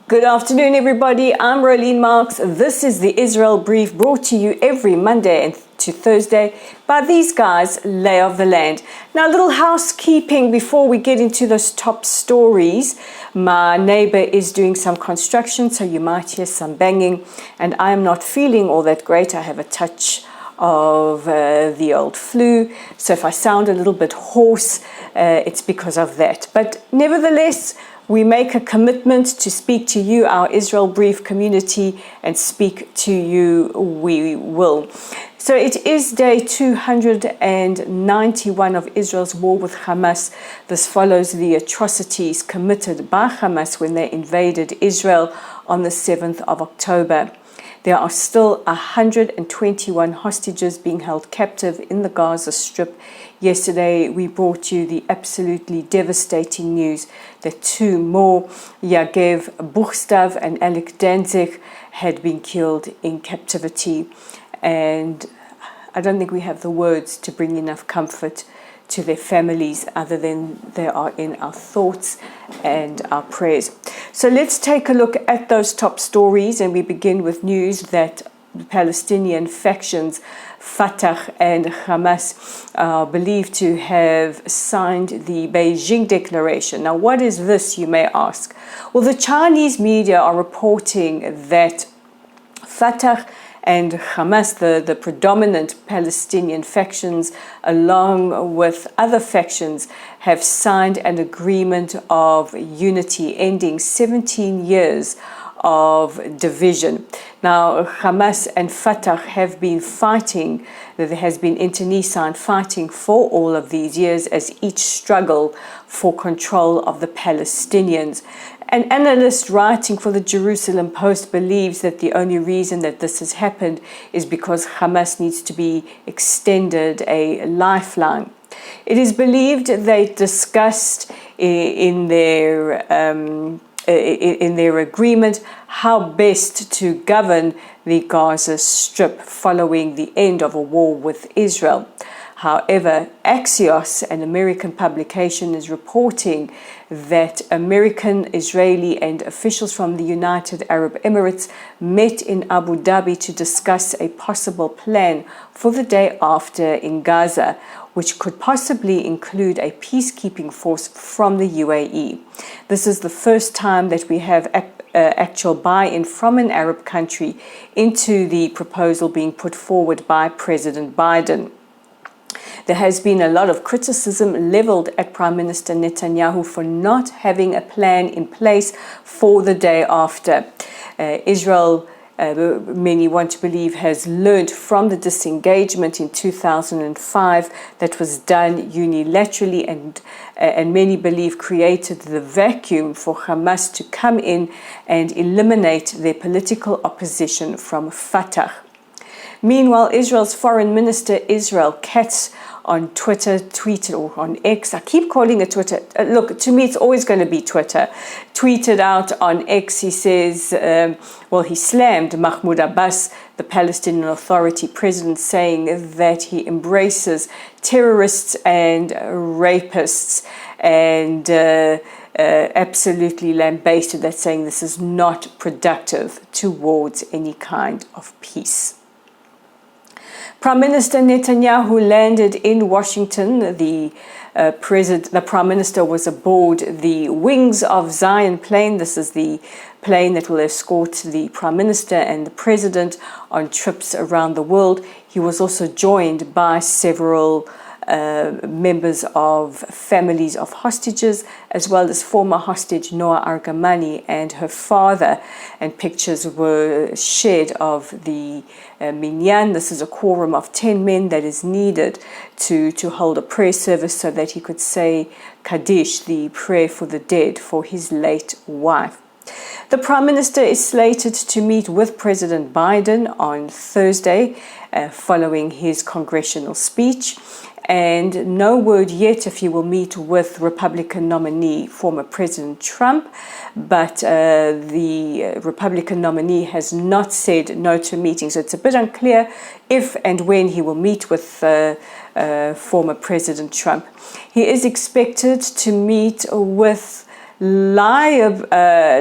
Good afternoon, everybody. I'm Rolene Marks. This is the Israel Brief, brought to you every Monday and to Thursday by these guys, lay of the land. Now, a little housekeeping before we get into those top stories. My neighbor is doing some construction, so you might hear some banging, and I am not feeling all that great. I have a touch of the old flu, so if I sound a little bit hoarse, it's because of that. But nevertheless, we make a commitment to speak to you, our Israel Brief community, and speak to you we will. So it is day 291 of Israel's war with Hamas. This follows the atrocities committed by Hamas when they invaded Israel on the 7th of October. There are still 121 hostages being held captive in the Gaza Strip. Yesterday, we brought you the absolutely devastating news that two more, Yagev Buchstav and Alec Danzig, had been killed in captivity. And I don't think we have the words to bring enough comfort to their families, other than they are in our thoughts and our prayers. So let's take a look at those top stories, and we begin with news that the Palestinian factions Fatah and Hamas are believed to have signed the Beijing Declaration. Now, what is this, you may ask? Well, the Chinese media are reporting that Fatah and Hamas, the predominant Palestinian factions, along with other factions, have signed an agreement of unity ending 17 years of division. Now, Hamas and Fatah have been fighting, there has been internecine fighting for all of these years as each struggle for control of the Palestinians. An analyst writing for the Jerusalem Post believes that the only reason that this has happened is because Hamas needs to be extended a lifeline. It is believed they discussed in their agreement how best to govern the Gaza Strip following the end of a war with Israel. However, Axios, an American publication, is reporting that American, Israeli, and officials from the United Arab Emirates met in Abu Dhabi to discuss a possible plan for the day after in Gaza, which could possibly include a peacekeeping force from the UAE. This is the first time that we have actual buy-in from an Arab country into the proposal being put forward by President Biden. There has been a lot of criticism leveled at Prime Minister Netanyahu for not having a plan in place for the day after. Israel, many want to believe, has learned from the disengagement in 2005 that was done unilaterally and many believe created the vacuum for Hamas to come in and eliminate their political opposition from Fatah. Meanwhile, Israel's Foreign Minister Israel Katz on Twitter tweeted, or on X, I keep calling it Twitter. Look, to me, it's always going to be Twitter. Tweeted out on X, he says, he slammed Mahmoud Abbas, the Palestinian Authority president, saying that he embraces terrorists and rapists, and absolutely lambasted that, saying this is not productive towards any kind of peace. Prime Minister Netanyahu landed in Washington. The Prime Minister was aboard the Wings of Zion plane. This is the plane that will escort the Prime Minister and the President on trips around the world. He was also joined by several members of families of hostages, as well as former hostage Noa Argamani and her father, and pictures were shared of the minyan. This is a quorum of 10 men that is needed to hold a prayer service so that he could say Kaddish, the prayer for the dead, for his late wife. The Prime Minister is slated to meet with President Biden on Thursday following his congressional speech. And no word yet if he will meet with Republican nominee, former President Trump, but the Republican nominee has not said no to meeting. So it's a bit unclear if and when he will meet with former President Trump. He is expected to meet with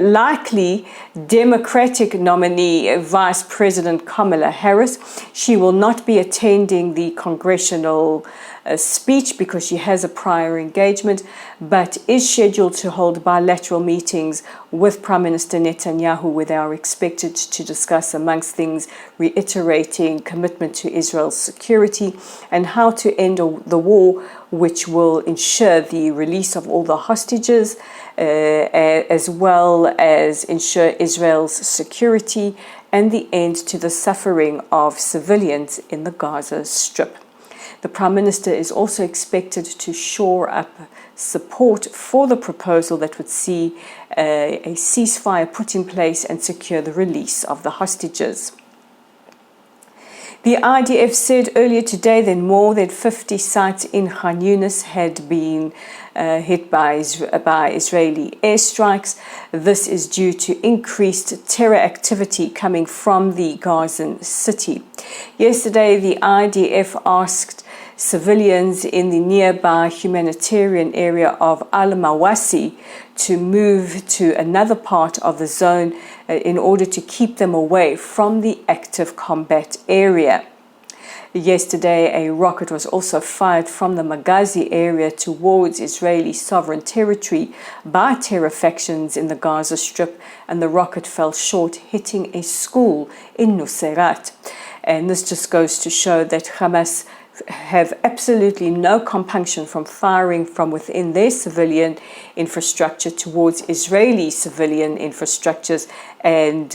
likely Democratic nominee, Vice President Kamala Harris. She will not be attending the congressional speech because she has a prior engagement, but is scheduled to hold bilateral meetings with Prime Minister Netanyahu, where they are expected to discuss, amongst things, reiterating commitment to Israel's security and how to end the war, which will ensure the release of all the hostages, as well as ensure Israel's security and the end to the suffering of civilians in the Gaza Strip. The Prime Minister is also expected to shore up support for the proposal that would see a ceasefire put in place and secure the release of the hostages. The IDF said earlier today that more than 50 sites in Khan Yunis had been hit by Israeli airstrikes. This is due to increased terror activity coming from the Gazan city. Yesterday, the IDF asked civilians in the nearby humanitarian area of Al-Mawasi to move to another part of the zone in order to keep them away from the active combat area. Yesterday, a rocket was also fired from the Maghazi area towards Israeli sovereign territory by terror factions in the Gaza Strip, and the rocket fell short, hitting a school in Nuseirat. And this just goes to show that Hamas have absolutely no compunction from firing from within their civilian infrastructure towards Israeli civilian infrastructures, and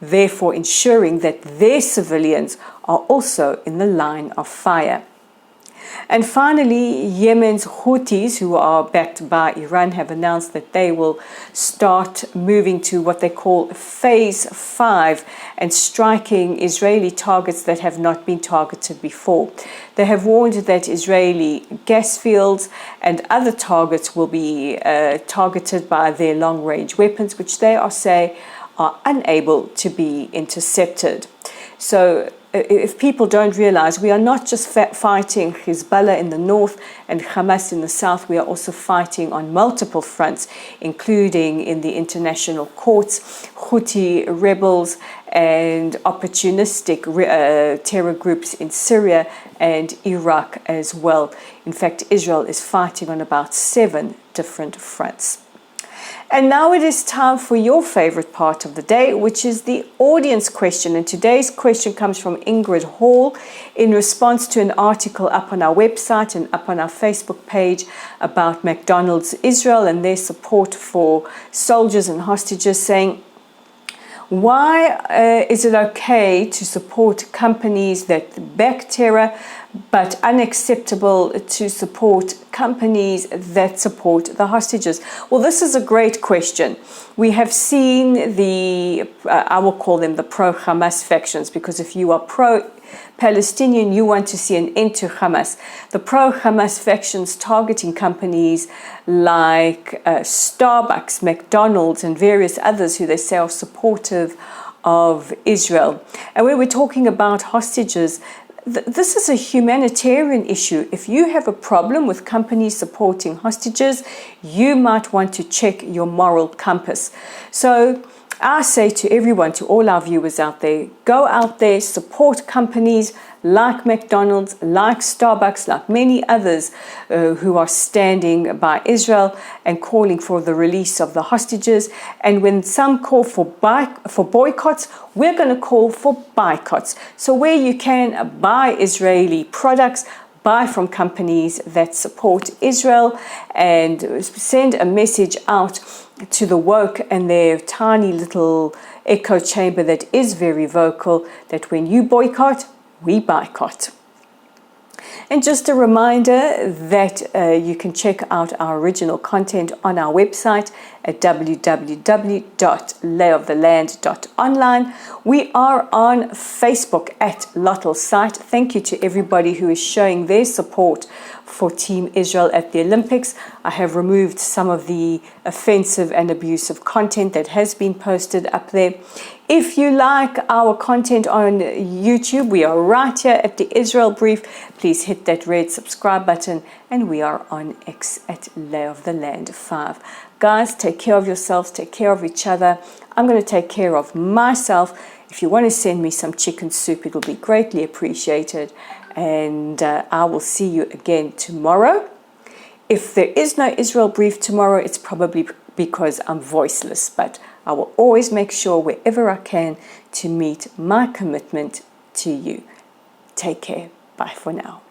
therefore ensuring that their civilians are also in the line of fire. And finally, Yemen's Houthis, who are backed by Iran, have announced that they will start moving to what they call Phase 5 and striking Israeli targets that have not been targeted before. They have warned that Israeli gas fields and other targets will be targeted by their long-range weapons, which they say are unable to be intercepted. So if people don't realize, we are not just fighting Hezbollah in the north and Hamas in the south, we are also fighting on multiple fronts, including in the international courts, Houthi rebels and opportunistic terror groups in Syria and Iraq as well. In fact, Israel is fighting on about 7 different fronts. And now it is time for your favorite part of the day, which is the audience question. And today's question comes from Ingrid Hall in response to an article up on our website and up on our Facebook page about McDonald's Israel and their support for soldiers and hostages, saying, why is it okay to support companies that back terror, but unacceptable to support companies that support the hostages? Well, this is a great question. We have seen I will call them the pro-Hamas factions, because if you are pro-Palestinian, you want to see an end to Hamas. The pro-Hamas factions targeting companies like Starbucks, McDonald's, and various others who they say are supportive of Israel. And when we're talking about hostages, this is a humanitarian issue. If you have a problem with companies supporting hostages, you might want to check your moral compass. So I say to everyone, to all our viewers out there, go out there, support companies like McDonald's, like Starbucks, like many others who are standing by Israel and calling for the release of the hostages. And when some call for boycotts, we're going to call for boycotts. So where you can buy Israeli products, buy from companies that support Israel, and send a message out to the woke and their tiny little echo chamber that is very vocal, that when you boycott, we boycott. And just a reminder that you can check out our original content on our website at www.layoftheland.online. We are on Facebook at Lottel Site. Thank you to everybody who is showing their support for Team Israel at the Olympics. I have removed some of the offensive and abusive content that has been posted up there. If you like our content on YouTube, we are right here at the Israel Brief. Please hit that red subscribe button, and we are on X at Lay of the Land 5. Guys, take care of yourselves, take care of each other. I'm going to take care of myself. If you want to send me some chicken soup, it will be greatly appreciated. And I will see you again tomorrow. If there is no Israel brief tomorrow, it's probably because I'm voiceless. But I will always make sure wherever I can to meet my commitment to you. Take care. Bye for now.